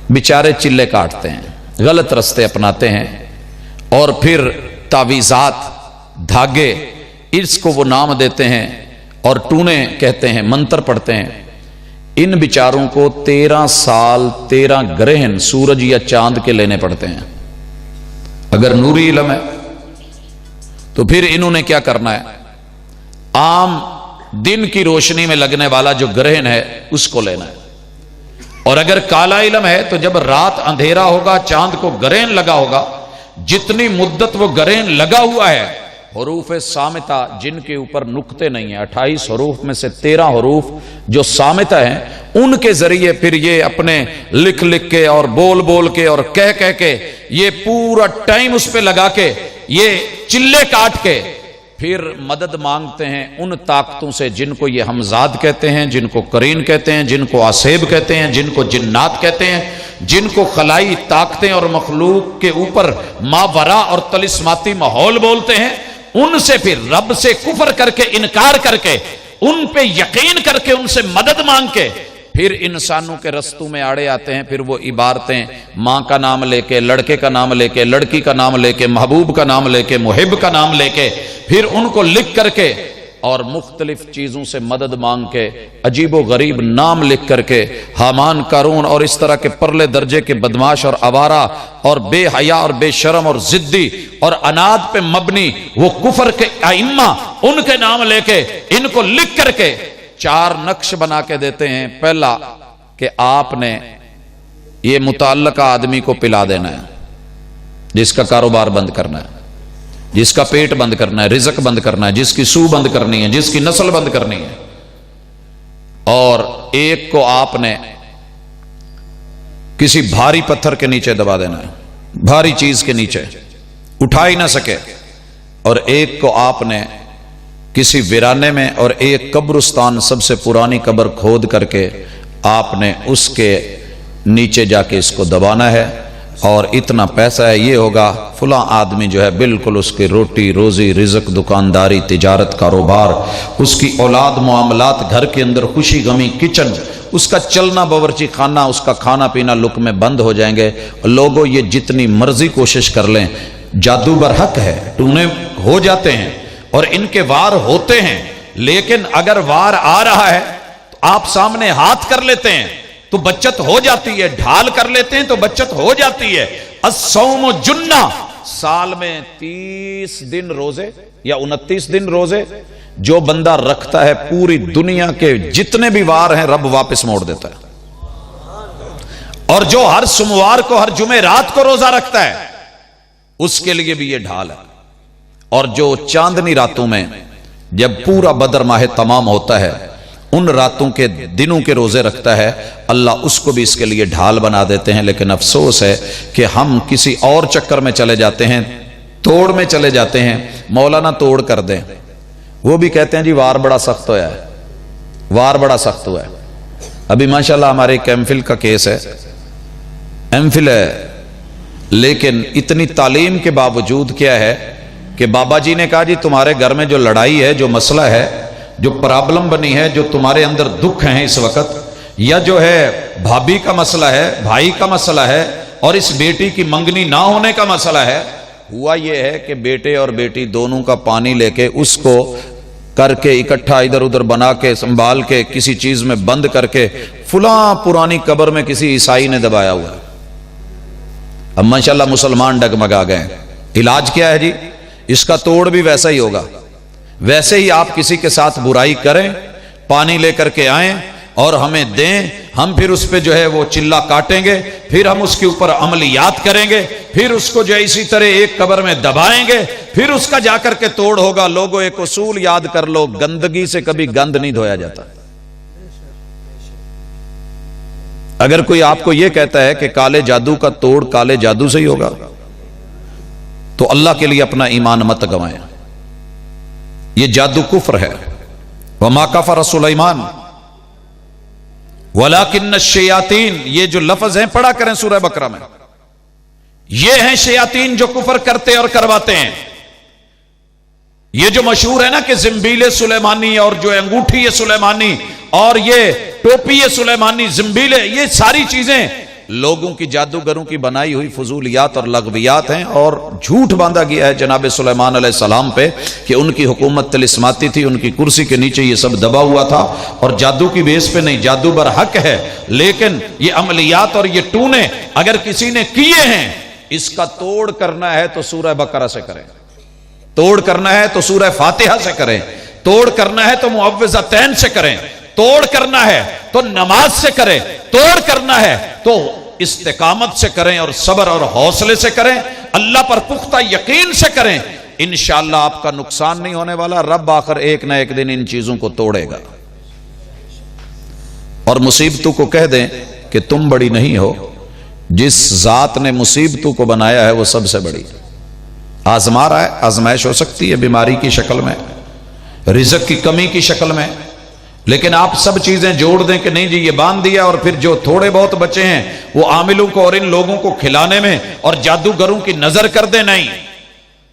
बेचारे चिल्ले काटते हैं, गलत रास्ते अपनाते हैं और फिर तावीज़ात, धागे, इसको वो नाम देते हैं और टूने कहते हैं, मंत्र पढ़ते हैं। इन बिचारों को 13 साल 13 ग्रहण सूरज या चांद के लेने पड़ते हैं। अगर नूरी इल्म है तो फिर इन्होंने क्या करना है, आम दिन की रोशनी में लगने वाला जो ग्रहण है उसको लेना है। और अगर काला इल्म है तो जब रात अंधेरा होगा, चांद को ग्रहण लगा होगा, जितनी मुद्दत वो ग्रहण लगा हुआ है, हरूफ सामिता जिनके ऊपर नुक्ते नहीं है, 28 हरूफ में से 13 हरूफ जो सामिता हैं, उनके जरिए फिर ये अपने लिख लिख के और बोल बोल के और कह कह के ये पूरा टाइम उस पे लगा के ये चिल्ले काट के फिर मदद मांगते हैं उन ताकतों से जिनको ये हमजाद कहते हैं, जिनको करीन कहते हैं, जिनको आसेब कहते हैं, जिनको जिन्नात कहते हैं, जिनको खलाई ताकतें और मखलूक के ऊपर मावरा और तलिस्माती माहौल बोलते हैं। उनसे फिर रब से कुफर करके, इनकार करके, उन पे यकीन करके, उनसे मदद मांग के फिर इंसानों के रस्तों में आड़े आते हैं। फिर वो इबारतें माँ का नाम लेके, लड़के का नाम लेके, लड़की का नाम लेके, महबूब का नाम लेके, मुहिब का नाम लेके, फिर उनको लिख करके और मुख्तलिफ चीजों से मदद मांग के, अजीबो गरीब नाम लिख करके, हामान, कारून और इस तरह के परले दर्जे के बदमाश और आवारा और बेहया और बेशरम और जिद्दी और अनाद पे मबनी वो कुफर के आइम्मा, उनके नाम लेके इनको लिख करके 4 नक्श बना के देते हैं। पहला कि आपने ये मुताल्लका आदमी को पिला देना है, जिसका कारोबार बंद करना है, जिसका पेट बंद करना है, रिज़्क बंद करना है, जिसकी सूह बंद करनी है, जिसकी नस्ल बंद करनी है। और एक को आपने किसी भारी पत्थर के नीचे दबा देना है, भारी चीज के नीचे उठा ही ना सके। और एक को आपने किसी वीराने में और एक कब्रिस्तान, सबसे पुरानी कब्र खोद करके आपने उसके नीचे जाके इसको दबाना है। और इतना पैसा है, ये होगा, फला आदमी जो है बिल्कुल उसकी रोटी रोजी, रिज़्क, दुकानदारी, तिजारत, कारोबार, उसकी औलाद, मामलात, घर के अंदर खुशी गमी, किचन, उसका चलना, बावर्ची खाना, उसका खाना पीना लुक में बंद हो जाएंगे। लोगों ये जितनी मर्जी कोशिश कर लें, जादू बरहक है, टूने हो जाते हैं और इनके वार होते हैं। लेकिन अगर वार आ रहा है तो आप सामने हाथ कर लेते हैं तो बचत हो जाती है, ढाल कर लेते हैं तो बचत हो जाती है। अस्सौम जुन्ना, साल में 30 दिन रोजे या 29 दिन रोजे जो बंदा रखता है, पूरी दुनिया के जितने भी वार हैं रब वापस मोड़ देता है। और जो हर सोमवार को, हर जुमे रात को रोजा रखता है, उसके लिए भी ये ढाल है। और जो चांदनी रातों में जब पूरा बदर माह तमाम होता है, उन रातों के दिनों के रोजे रखता है, अल्लाह उसको भी इसके लिए ढाल बना देते हैं। लेकिन अफसोस है कि हम किसी और चक्कर में चले जाते हैं, तोड़ में चले जाते हैं, मौलाना तोड़ कर दें, वो भी कहते हैं जी वार बड़ा सख्त हुआ है, वार बड़ा सख्त हुआ है। अभी माशाल्लाह हमारे एक एमफिल का केस है, एमफिल है, लेकिन इतनी तालीम के बावजूद क्या है कि बाबा जी ने कहा जी तुम्हारे घर में जो लड़ाई है, जो मसला है, जो प्रॉब्लम बनी है, जो तुम्हारे अंदर दुख है इस वक्त, या जो है भाभी का मसला है, भाई का मसला है, और इस बेटी की मंगनी ना होने का मसला है, हुआ ये है कि बेटे और बेटी दोनों का पानी लेके उसको करके इकट्ठा इधर उधर बना के संभाल के किसी चीज में बंद करके फुला पुरानी कब्र में किसी ईसाई ने दबाया हुआ है। अब माशाल्लाह मुसलमान डगमगा गए। इलाज क्या है जी? इसका तोड़ भी वैसा ही होगा। वैसे ही आप किसी के साथ बुराई करें, पानी लेकर के आएं और हमें दें, हम फिर उस पे जो है वो चिल्ला काटेंगे, फिर हम उसके ऊपर अमलियात करेंगे, फिर उसको जो है इसी तरह एक कब्र में दबाएंगे, फिर उसका जाकर के तोड़ होगा। लोगों एक उसूल याद कर लो, गंदगी से कभी गंद नहीं धोया जाता। अगर कोई आपको यह कहता है कि काले जादू का तोड़ काले जादू से ही होगा, तो अल्लाह के लिए अपना ईमान मत गंवाएं। यह जादू कुफ्र है। वमा कफर सुलैमान वलाकिन्न शयातीन, ये जो लफ्ज हैं पढ़ा करें सूरह बकरा में, ये हैं शयातीन जो कुफर करते और करवाते हैं। ये जो मशहूर है ना कि जिम्बीले सुलेमानी और जो अंगूठी है सुलेमानी और ये टोपी है सुलेमानी, जिम्बीले, ये सारी चीजें لوگوں کی جادوگروں کی بنائی ہوئی فضولیات اور لغویات ہیں، اور جھوٹ باندھا گیا ہے جناب سلیمان علیہ السلام پہ کہ ان کی حکومت طلسماتی تھی، ان کی کرسی کے نیچے یہ سب دبا ہوا تھا، اور جادو کی بیس پہ نہیں، جادو برحق ہے، لیکن یہ عملیات اور یہ ٹونے اگر کسی نے کیے ہیں، اس کا توڑ کرنا ہے تو سورہ بقرہ سے کریں، توڑ کرنا ہے تو سورہ فاتحہ سے کریں، توڑ کرنا ہے تو معوذتین سے کریں، توڑ کرنا ہے تو نماز سے کریں، توڑ کرنا ہے تو استقامت سے کریں اور صبر اور حوصلے سے کریں، اللہ پر پختہ یقین سے کریں، انشاءاللہ آپ کا نقصان نہیں ہونے والا، رب آخر ایک نہ ایک دن ان چیزوں کو توڑے گا۔ اور مصیبتوں کو کہہ دیں کہ تم بڑی نہیں ہو، جس ذات نے مصیبتوں کو بنایا ہے وہ سب سے بڑی، آزما رہا ہے، آزمائش ہو سکتی ہے بیماری کی شکل میں، رزق کی کمی کی شکل میں، لیکن آپ سب چیزیں جوڑ دیں کہ نہیں جی یہ باندھ دیا، اور پھر جو تھوڑے بہت بچے ہیں وہ عاملوں کو اور ان لوگوں کو کھلانے میں اور جادوگروں کی نظر کر دیں، نہیں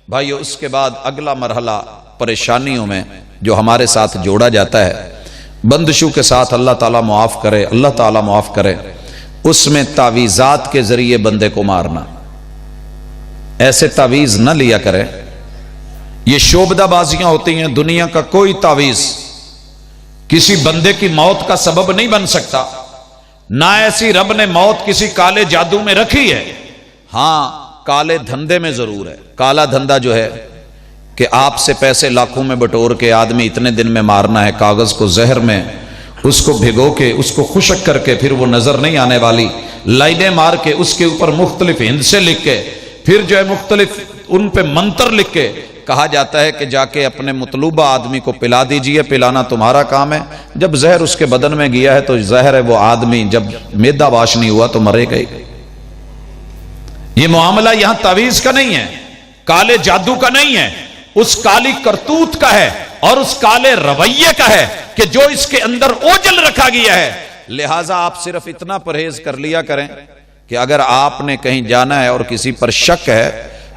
بھائیو۔ اس کے بعد اگلا مرحلہ پریشانیوں میں جو ہمارے ساتھ جوڑا جاتا ہے، بندشوں کے ساتھ اللہ تعالیٰ معاف کرے، اللہ تعالیٰ معاف کرے، اس میں تعویذات کے ذریعے بندے کو مارنا۔ ایسے تعویذ نہ لیا کرے، یہ شعبدہ بازیاں ہوتی ہیں، دنیا کا کوئی تعویذ کسی بندے کی موت کا سبب نہیں بن سکتا، نہ ایسی رب نے موت کسی کالے جادو میں رکھی ہے، ہاں کالے دھندے میں ضرور ہے۔ کالا دھندا جو ہے کہ آپ سے پیسے لاکھوں میں بٹور کے آدمی اتنے دن میں مارنا ہے، کاغذ کو زہر میں اس کو بھگو کے اس کو خشک کر کے پھر وہ نظر نہیں آنے والی لائنیں مار کے اس کے اوپر مختلف ہندسے لکھ کے پھر جو ہے مختلف ان پہ منتر لکھ کے کہا جاتا ہے کہ جا کے اپنے مطلوبہ آدمی کو پلا دیجئے، پلانا تمہارا کام ہے، جب زہر اس کے بدن میں گیا ہے تو زہر ہے، وہ آدمی جب میدا واش نہیں ہوا تو مرے گا ہی۔ یہ معاملہ یہاں تعویذ کا نہیں ہے، کالے جادو کا نہیں ہے، اس کالی کرتوت کا ہے اور اس کالے رویے کا ہے کہ جو اس کے اندر اوجل رکھا گیا ہے۔ لہٰذا آپ صرف اتنا پرہیز کر لیا کریں کہ اگر آپ نے کہیں جانا ہے اور کسی پر شک ہے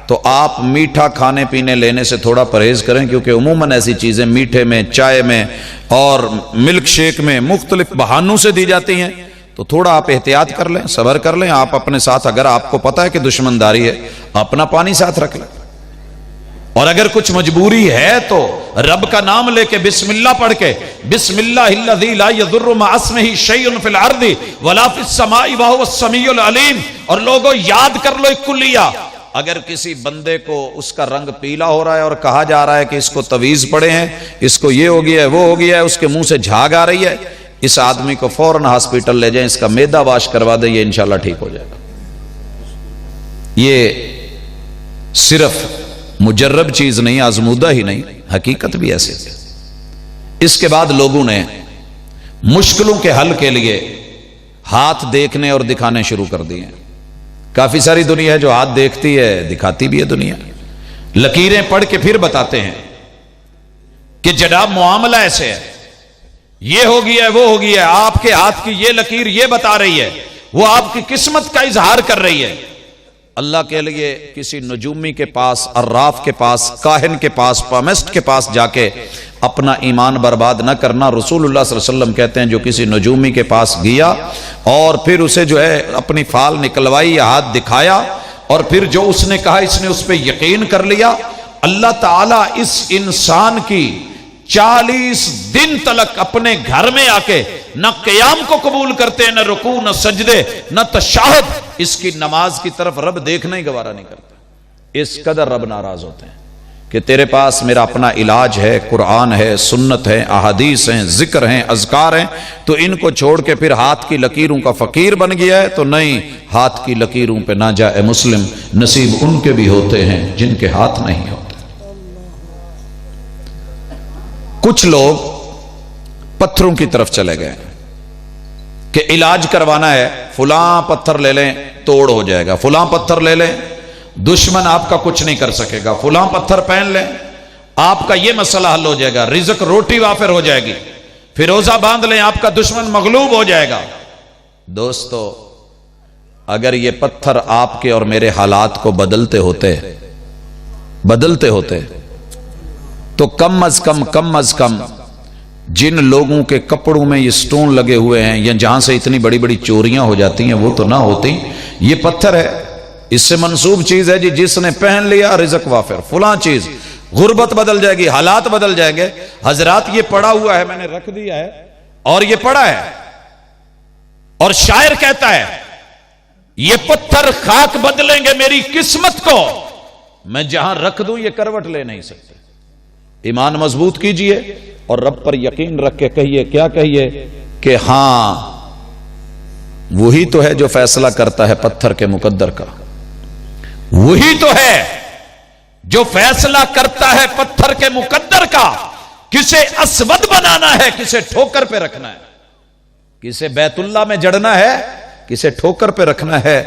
تو آپ میٹھا کھانے پینے لینے سے تھوڑا پرہیز کریں، کیونکہ عموماً ایسی چیزیں میٹھے میں، چائے میں اور ملک شیک میں مختلف بہانوں سے دی جاتی ہیں، تو تھوڑا آپ احتیاط کر لیں، صبر کر لیں۔ آپ اپنے ساتھ اگر آپ کو پتہ ہے کہ دشمنداری ہے، اپنا پانی ساتھ رکھ لیں، اور اگر کچھ مجبوری ہے تو رب کا نام لے کے بسم اللہ پڑھ کے، بسم اللہ الذی لا یضر مع اسمہ شیء فی الارض ولا فی السماء وہو السمیع العلیم، اور لوگوں یاد کر لو ایک کلیہ، اگر کسی بندے کو اس کا رنگ پیلا ہو رہا ہے اور کہا جا رہا ہے کہ اس کو تعویذ پڑے ہیں، اس کو یہ ہو گیا ہے وہ ہو گیا ہے، اس کے منہ سے جھاگ آ رہی ہے، اس آدمی کو فوراً ہاسپٹل لے جائیں، اس کا میدا واش کروا دیں، یہ انشاءاللہ ٹھیک ہو جائے گا۔ یہ صرف مجرب چیز نہیں، آزمودہ ہی نہیں، حقیقت بھی ایسے تھی۔ اس کے بعد لوگوں نے مشکلوں کے حل کے لیے ہاتھ دیکھنے اور دکھانے شروع کر دیے ہیں۔ کافی ساری دنیا ہے جو ہاتھ دیکھتی ہے، دکھاتی بھی ہے، دنیا لکیریں پڑھ کے پھر بتاتے ہیں کہ جناب معاملہ ایسے ہے، یہ ہو گیا ہے وہ ہو گیا ہے، آپ کے ہاتھ کی یہ لکیر یہ بتا رہی ہے، وہ آپ کی قسمت کا اظہار کر رہی ہے۔ اللہ کے لیے کسی نجومی کے پاس، عراف کے پاس، کاہن کے پاس، پامسٹ کے پاس جا کے اپنا ایمان برباد نہ کرنا۔ رسول اللہ صلی اللہ علیہ وسلم کہتے ہیں جو کسی نجومی کے پاس گیا اور پھر اسے جو ہے اپنی فال نکلوائی یا ہاتھ دکھایا اور پھر جو اس نے کہا اس نے اس پہ یقین کر لیا، اللہ تعالیٰ اس انسان کی 40 دن تلک اپنے گھر میں آ کے نہ قیام کو قبول کرتے ہیں، نہ رکوع، نہ سجدے، نہ تشہد، اس کی نماز کی طرف رب دیکھنا ہی گوارا نہیں کرتا۔ اس قدر رب ناراض ہوتے ہیں کہ تیرے پاس میرا اپنا علاج ہے، قرآن ہے، سنت ہے، احادیث ہیں، ذکر ہیں، اذکار ہیں، تو ان کو چھوڑ کے پھر ہاتھ کی لکیروں کا فقیر بن گیا ہے۔ تو نہیں، ہاتھ کی لکیروں پہ نہ جائے مسلم، نصیب ان کے بھی ہوتے ہیں جن کے ہاتھ نہیں ہوتے۔ کچھ لوگ پتھروں کی طرف چلے گئے کہ علاج کروانا ہے، فلاں پتھر لے لیں توڑ ہو جائے گا، فلاں پتھر لے لیں دشمن آپ کا کچھ نہیں کر سکے گا، فلاں پتھر پہن لیں آپ کا یہ مسئلہ حل ہو جائے گا، رزق روٹی وافر ہو جائے گی، فیروزہ باندھ لیں آپ کا دشمن مغلوب ہو جائے گا۔ دوستو، اگر یہ پتھر آپ کے اور میرے حالات کو بدلتے ہوتے تو کم از کم जिन लोगों के कपड़ों में ये स्टोन लगे हुए हैं या जहां से इतनी बड़ी बड़ी चोरियां हो जाती हैं वो तो ना होती, ये पत्थर है, इससे मंसूब चीज है जी, जिसने पहन लिया रिज़्क़ वाफिर, फुला चीज, गुर्बत बदल जाएगी, हालात बदल जाएंगे। हजरात ये पड़ा हुआ है, मैंने रख दिया है और ये पड़ा है, और शायर कहता है ये पत्थर खाक बदलेंगे मेरी किस्मत को, मैं जहां रख दूं ये करवट ले नहीं सकते। ईमान मजबूत कीजिए और रब पर यकीन रख के कहिए, क्या कहिए कि हां वही तो है जो फैसला करता है पत्थर के मुकद्दर का, वही तो है जो फैसला करता है पत्थर के मुकद्दर का, किसे असवद बनाना है, किसे ठोकर पे रखना है, किसे बैतुल्ला में जड़ना है, किसे ठोकर पे रखना है,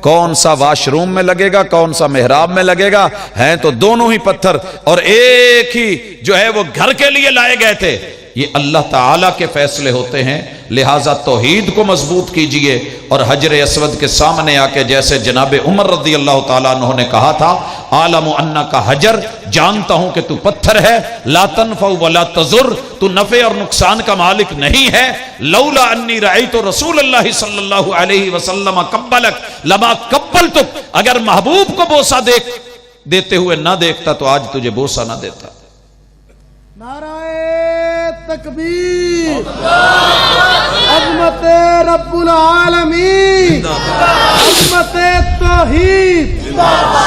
कौन सा वॉशरूम में लगेगा, कौन सा मेहराब में लगेगा, हैं तो दोनों ही पत्थर और एक ही जो है वो घर के लिए लाए गए थे। ये अल्लाह ताला के फैसले होते हैं, लिहाजा तौहीद को मजबूत कीजिए। और हजर अस्वद के सामने आके जैसे जनाब उमर रज़ी अल्लाह ताला अन्हु ने कहा था, आलमु अन्ना का हजर, जानता हूं कि तू पत्थर है, ला तनफउ वला तजुर, तू नफे और नुकसान का मालिक नहीं है, लौला अन्नी रअयतु रसूलुल्लाह सल्लल्लाहु अलैहि वसल्लम कब्बलक लमा कब्बलतुक, अगर महबूब को बोसा देते हुए ना देखता तो आज तुझे बोसा ना देता। नाराए तकबीर, अज़मत रब्बुल आलमीन, अज़मत तौहीद,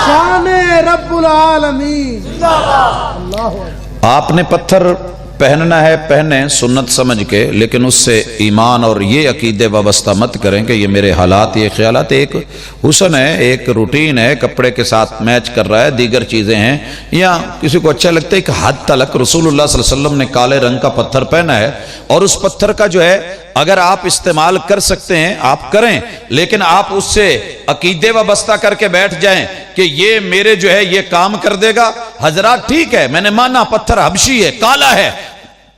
शान रब्बुल आलमीन। अल्लाह, आपने पत्थर पहनना है पहने सुन्नत समझ के, लेकिन उससे ईमान और ये अकीदे वाबस्ता मत करें कि ये मेरे हालात, ये ख्यालात, एक हुस्न है, एक रूटीन है, कपड़े के साथ मैच कर रहा है, दीगर चीज़ें हैं, या किसी को अच्छा लगता है। एक हद तलक रसूलुल्लाह सल्लल्लाहु अलैहि वसल्लम ने काले रंग का पत्थर पहना है और उस पत्थर का जो है अगर आप इस्तेमाल कर सकते हैं आप करें, लेकिन आप उससे अकीदे वाबस्ता करके बैठ जाएं कि ये मेरे जो है ये काम कर देगा। हजरात ठीक है, मैंने माना पत्थर हबशी है, काला है,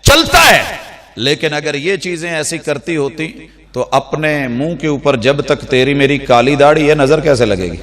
चलता है, लेकिन अगर ये चीजें ऐसी करती होती तो अपने मुंह के ऊपर जब तक तेरी मेरी काली दाढ़ी है नजर कैसे लगेगी?